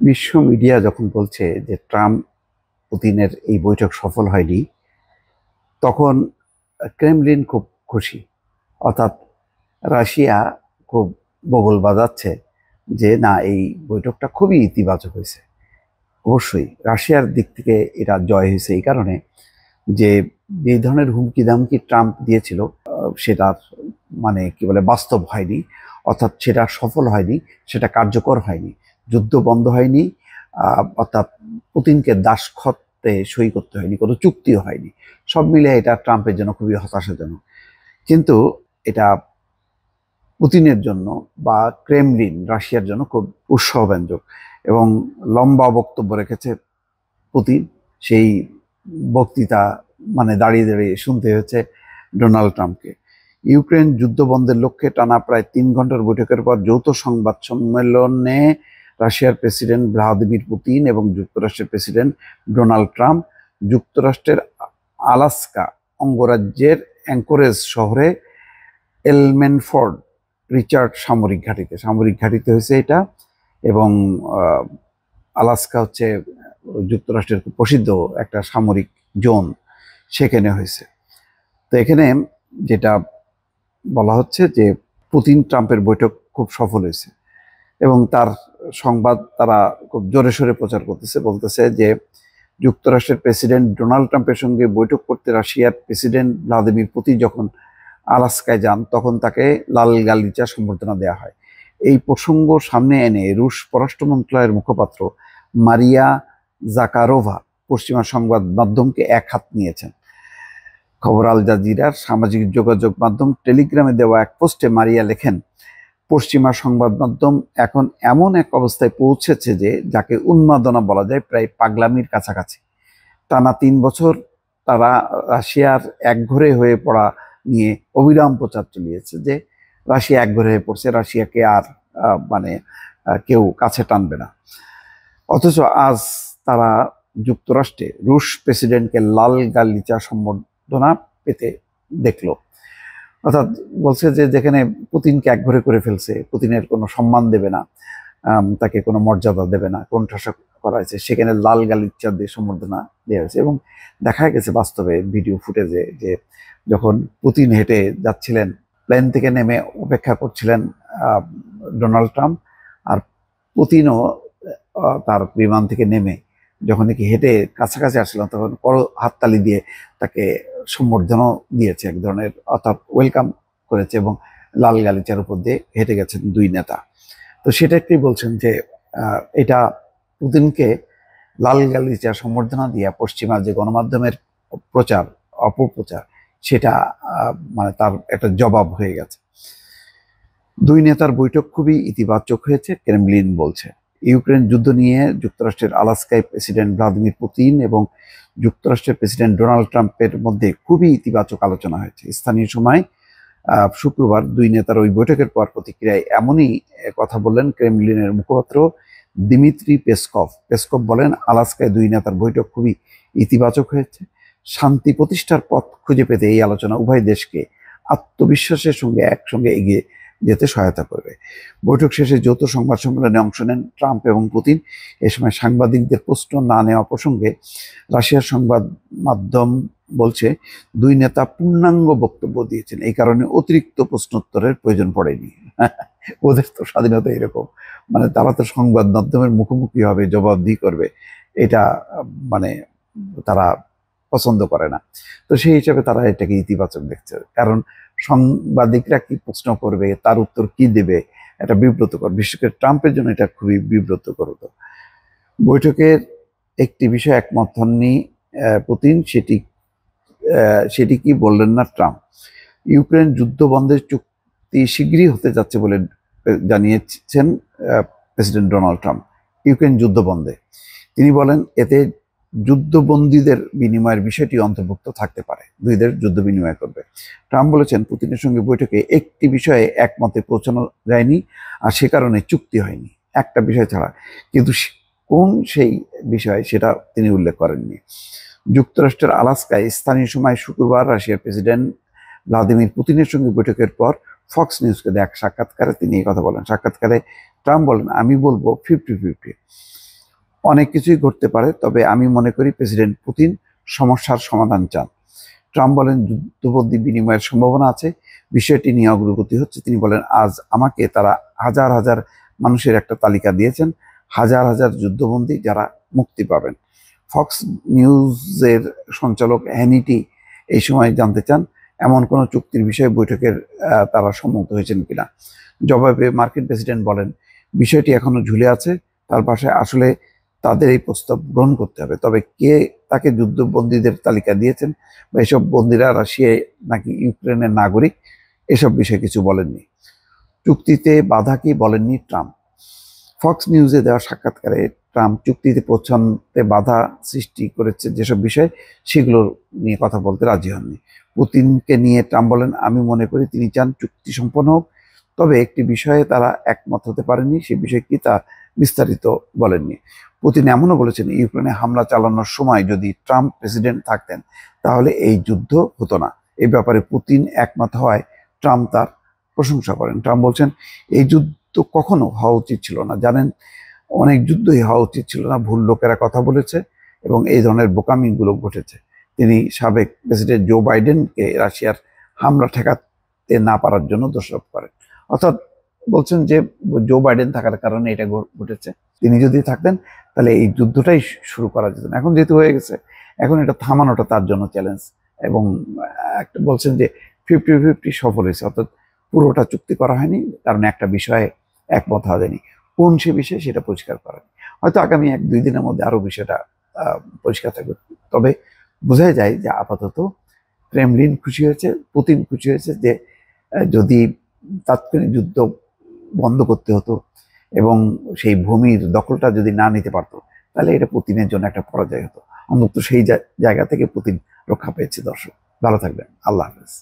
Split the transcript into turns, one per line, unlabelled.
বিশ্ব মিডিয়া যখন বলছে যে ট্রাম্প পুতিনের এই বৈঠক সফল হয়নি, তখন ক্রেমলিন খুব খুশি। অর্থাৎ রাশিয়া খুব বগল বাজাচ্ছে যে না, এই বৈঠকটা খুবই ইতিবাচক হয়েছে। অবশ্যই রাশিয়ার দিক থেকে এটা জয় হয়েছে এই কারণে যে এই ধরনের হুমকি দামকি ট্রাম্প দিয়েছিল, সেটা মানে কি বলে বাস্তব হয়নি। অর্থাৎ সেটা সফল হয়নি, সেটা কার্যকর হয়নি, যুদ্ধ বন্ধ হয়নি। অর্থাৎ পুতিনকে দাসখতে সই করতে হয়নি, কোনো চুক্তিও হয়নি। সব মিলে এটা ট্রাম্পের জন্য খুবই হতাশাজনক। কিন্তু এটা পুতিনের জন্য বা ক্রেমলিন রাশিয়ার জন্য খুব উৎসাহব্যঞ্জক। এবং লম্বা বক্তব্য রেখেছে পুতিন। সেই বক্তৃতা মানে দাঁড়িয়ে দাঁড়িয়ে শুনতে হয়েছে ডোনাল্ড ট্রাম্পকে। ইউক্রেন যুদ্ধ বন্ধের লক্ষ্যে টানা প্রায় 3 ঘন্টার বৈঠকের পর যৌথ সংবাদ সম্মেলনে রাশিয়ার প্রেসিডেন্ট ভ্লাদিমির পুতিন এবং যুক্তরাষ্ট্রের প্রেসিডেন্ট ডোনাল্ড ট্রাম্প যুক্তরাষ্ট্রের আলাস্কা অঙ্গরাজ্যের অ্যাঙ্করেজ শহরে এলমেনফোর্ড রিচার্ড সামরিক ঘাঁটিতে হয়েছে এটা। এবং আলাস্কা হচ্ছে যুক্তরাষ্ট্রের খুব প্রসিদ্ধ একটা সামরিক জোন, সেখানে হয়েছে। তো এখানে যেটা বলা হচ্ছে যে পুতিন ট্রাম্পের বৈঠক খুব সফল হয়েছে এবং তার সংবাদ তারা খুব জোরে সোরে প্রচার করতেছে, বলতেছে যে যুক্তরাষ্ট্রের প্রেসিডেন্ট ডোনাল্ড ট্রাম্পের সঙ্গে বৈঠক করতে রাশিয়ার প্রেসিডেন্ট ভ্লাদিমির পুতিন যখন আলাস্কায় যান, তখন তাকে লাল গালিচা সম্বর্ধনা দেওয়া হয়। এই প্রসঙ্গ সামনে এনে রুশ পররাষ্ট্র মন্ত্রণালয়ের মুখপাত্র মারিয়া জাকারোভা পশ্চিমা সংবাদ মাধ্যমকে এক হাত নিয়েছেন। খবর আল জাজিরার সামাজিক যোগাযোগ মাধ্যম টেলিগ্রামে দেওয়া এক পোস্টে মারিয়া লেখেন, পশ্চিমা সংবাদ মাধ্যম এখন এমন এক অবস্থায় পৌঁছেছে যে যাকে উন্মাদনা বলা যায়, প্রায় পাগলামির কাছাকাছি। টানা 3 বছর তারা রাশিয়ার একঘরে হয়ে পড়া নিয়ে অবিরাম প্রচার চালিয়েছে যে রাশিয়া একঘরে হয়ে পড়ছে, রাশিয়াকে আর মানে কেউ কাছে টানবে না। অথচ আজ তারা যুক্তরাষ্ট্রে রুশ প্রেসিডেন্টকে লাল গালিচা সম্বর্ধনা পেতে দেখলো। অর্থাৎ বলছে যে যেখানে পুতিনকে একঘরে করে ফেলছে, পুতিনের কোনো সম্মান দেবে না, তাকে কোনো মর্যাদা দেবে না, কোণঠাসা করা হয়েছে, সেখানে লাল গালিচা দিয়ে সম্বর্ধনা দেওয়া হয়েছে। এবং দেখা গেছে বাস্তবে ভিডিও ফুটেজে যে যখন পুতিন হেঁটে যাচ্ছিলেন, প্লেন থেকে নেমে অপেক্ষা করছিলেন ডোনাল্ড ট্রাম্প, আর পুতিনও তার বিমান থেকে নেমে যখন নাকি হেঁটে কাছাকাছি আসছিলাম, তখন হাততালি দিয়ে তাকে সম্বর্ধনা দিয়েছে এক ধরনের, অর্থাৎ ওয়েলকাম করেছে। এবং লাল গালিচার উপর দিয়ে হেঁটে গেছেন দুই নেতা। তো সেটা একটি বলছেন যে এটা পুতিনকে লাল গালিচা সম্বর্ধনা দিয়ে পশ্চিমা যে গণমাধ্যমের প্রচার, অপপ্রচার, সেটা মানে তার একটা জবাব হয়ে গেছে। দুই নেতার বৈঠক খুবই ইতিবাচক হয়েছে, ক্রেমলিন বলছে। ইউক্রেন যুদ্ধ নিয়ে যুক্তরাষ্ট্রের আলাস্কায় প্রেসিডেন্ট ভ্লাদিমির পুতিন এবং যুক্তরাষ্ট্রের প্রেসিডেন্ট ডোনাল্ড ট্রাম্পের মধ্যে খুবই ইতিবাচক আলোচনা হয়েছে। স্থানীয় সময় শুক্রবার দুই নেতার ওই বৈঠকের পর প্রতিক্রিয়ায় এমনই কথা বললেন ক্রেমলিনের মুখপাত্র দিমিত্রি পেসকভ। পেসকভ বলেন, আলাস্কায় দুই নেতার বৈঠক খুবই ইতিবাচক হয়েছে। শান্তি প্রতিষ্ঠার পথ খুঁজে পেতে এই আলোচনা উভয় দেশকে আত্মবিশ্বাসের সঙ্গে একসঙ্গে এগিয়ে যেতে সহায়তা করবে। বৈঠক শেষে যৌথ সংবাদ সম্মেলনে অংশ নেন ট্রাম্প এবং পুতিন। এ সময় সাংবাদিকদের প্রশ্ন না নেওয়া প্রসঙ্গে রাশিয়ার সংবাদ মাধ্যম বলছে, দুই নেতা পূর্ণাঙ্গ বক্তব্য দিয়েছেন, এই কারণে অতিরিক্ত প্রশ্নোত্তরের প্রয়োজন পড়েনি। ওদের তো স্বাধীনতা এরকম, মানে তারা তো সংবাদ মাধ্যমের মুখোমুখি হবে, জবাবদিহি করবে, এটা মানে তারা পছন্দ করে না। তো সেই হিসাবে তারা এটাকে ইতিবাচক দেখছে, কারণ সাংবাদিকরা কি প্রশ্ন করবে, তার উত্তর কি দেবে, এটা বিব্রতকর। বিশেষ করে ট্রাম্পের জন্য এটা খুবই বিব্রতকর হতো। বৈঠকের একটি বিষয় একমত হননি পুতিন, সেটি কি বললেন না ট্রাম্প। ইউক্রেন যুদ্ধ বন্ধের চুক্তি শীঘ্রই হতে যাচ্ছে বলে জানিয়েছেন প্রেসিডেন্ট ডোনাল্ড ট্রাম্প। ইউক্রেন যুদ্ধ বন্ধে তিনি বলেন, এতে যুদ্ধবন্দীদের বিনিময়ের বিষয়টি অন্তর্ভুক্ত থাকতে পারে, দুই দেশ যুদ্ধ বিনিময় করবে। ট্রাম্প বলেছেন, পুতিনের সঙ্গে বৈঠকে একটি বিষয়ে একমতে পৌঁছানো যায়নি, আর সে কারণে চুক্তি হয়নি, একটা বিষয় ছাড়া। কিন্তু কোন সেই বিষয় সেটা তিনি উল্লেখ করেননি। যুক্তরাষ্ট্রের আলাস্কায় স্থানীয় সময় শুক্রবার রাশিয়ার প্রেসিডেন্ট ভ্লাদিমির পুতিনের সঙ্গে বৈঠকের পর ফক্স নিউজকে দেয়া এক সাক্ষাৎকারে তিনি এই কথা বলেন। সাক্ষাৎকারে ট্রাম্প বলেন, আমি বলবো 50-50। অনেক কিছুই ঘটতে পারে, তবে আমি মনে করি প্রেসিডেন্ট পুতিন সমস্যার সমাধান চান। ট্রাম্প বলেন যুদ্ধবন্দী বিনিময়ের সম্ভাবনা আছে, বিষয়টি নিয়ে অগ্রগতি হচ্ছে। তিনি বলেন আজ আমাকে তারা হাজার হাজার মানুষের একটা তালিকা দিয়েছেন, হাজার হাজার যুদ্ধবন্দী যারা মুক্তি পাবেন। ফক্স নিউজের সঞ্চালক হ্যানিটি এই সময় জানতে চান এমন কোনো চুক্তির বিষয়ে বৈঠকের তারা সম্মত হয়েছেন কিনা। জবাবে মার্কিন প্রেসিডেন্ট বলেন বিষয়টি এখনো ঝুলে আছে, তার পাশে আসলে তাদের এই প্রস্তাব গ্রহণ করতে হবে। তবে কে তাকে যুদ্ধবন্দীদের তালিকা দিয়েছেন বা এসব বন্দীরা রাশিয়ায় নাকি ইউক্রেনের নাগরিক, এসব বিষয়ে কিছু বলেননি। চুক্তিতে বাধা কি বলেননি ট্রাম্প। ফক্স নিউজে দেওয়া সাক্ষাৎকারে ট্রাম্প চুক্তিতে পৌঁছাতে বাধা সৃষ্টি করেছে যেসব বিষয়, সেগুলো নিয়ে কথা বলতে রাজি হননি। পুতিনকে নিয়ে ট্রাম্প বলেন আমি মনে করি তিনি চান চুক্তি সম্পন্ন হোক, তবে একটি বিষয়ে তারা একমত হতে পারেনি, সে বিষয় কি তা বিস্তারিত বলেননি। পুতিন এমনও বলেছেন ইউক্রেনে হামলা চালানোর সময় যদি ট্রাম্প প্রেসিডেন্ট থাকতেন তাহলে এই যুদ্ধ হতো না। এই ব্যাপারে পুতিন একমত হওয়ায় ট্রাম্প তার প্রশংসা করেন। ট্রাম্প বলছেন এই যুদ্ধ কখনো হওয়া উচিত ছিল না, জানেন অনেক যুদ্ধই হওয়া উচিত ছিল না, ভুল লোকেরা কথা বলেছে এবং এই ধরনের বোকামিগুলো ঘটেছে। তিনি সাবেক প্রেসিডেন্ট জো বাইডেনকে রাশিয়ার হামলা ঠেকাতে না পারার জন্য দোষারোপ করেন। অর্থাৎ বলছেন যে জো বাইডেন থাকার কারণে এটা ঘটেছে, তিনি যদি থাকতেন তাহলে এই যুদ্ধটাই শুরু করা যেত না। এখন যেহেতু হয়ে গেছে, এখন এটা থামানোটা তার জন্য চ্যালেঞ্জ। এবং একটা বলছেন যে 50-50 সফল হয়েছে, অর্থাৎ পুরোটা চুক্তি করা হয়নি, কারণ একটা বিষয়ে একমত হওয়া যায়নি। কোন সে বিষয়ে সেটা পরিষ্কার করেনি। হয়তো আগামী 1-2 দিনের মধ্যে আরো বিষয়টা পরিষ্কার থাকবে। তবে বোঝাই যায় যে আপাতত ক্রেমলিন খুশি হয়েছে, পুতিন খুশি হয়েছে যে যদি তাৎক্ষণিক যুদ্ধ বন্ধ করতে হতো এবং সেই ভূমির দখলটা যদি না নিতে পারতো, তাহলে এটা পুতিনের জন্য একটা পরাজয় হতো। অন্তত সেই জায়গা থেকে পুতিন রক্ষা পেয়েছে। দর্শক ভালো থাকবেন, আল্লাহ হাফেজ।